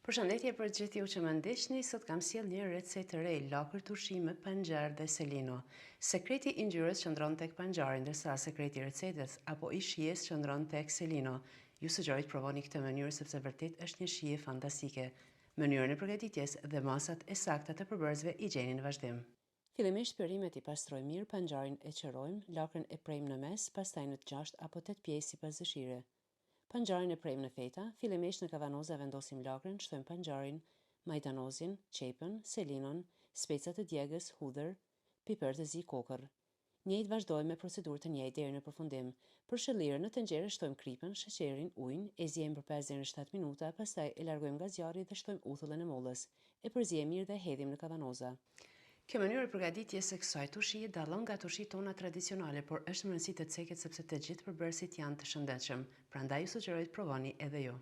Përshëndetje për gjithë ju që më ndiqni, sot kam sjell një recetë të re, lakër turshi me panxar dhe selino. Sekreti i ngjyrës qëndron tek panxari, ndërsa sekreti i recetës apo i shijes qëndron tek selino. Ju sugjeroj të provoni këtë mënyrë sepse vërtet është një shije fantastike. Mënyrën e përgatitjes dhe masat e sakta të përbërësve i gjeni në vazhdim. Fillimisht perimet i pastroj mirë, panxarin e qërojmë, lakrën e prejmë në mes, pastaj në 6 apo 8 pjesë sipas dëshire. Panxarin e prejmë në feta, fillimisht në kavanoza vendosim lakrën, shtojmë panxarin, majdanozin, qepën, selinon, specat të djegës, hudhër, piper të zi, kokër. Njëjtë vazhdojmë me procedurë të njëjtë deri në përfundim. Për shëllirë në tenxhere shtojmë kripën, sheqerin, ujin, e ziejmë për 5 deri në 7 minuta, pastaj e largojmë nga zjarri dhe shtojmë uthullën e mollës. E përziejmë mirë dhe hedhim në kavanoza. Kjo mënyrë e përgatitjes së kësaj turshie dallon nga turshit tona tradicionale, por është në rëndësi të ceket sepse të gjithë përbërësit janë të shëndetshëm. Prandaj ju sugjeroj të provoni edhe ju.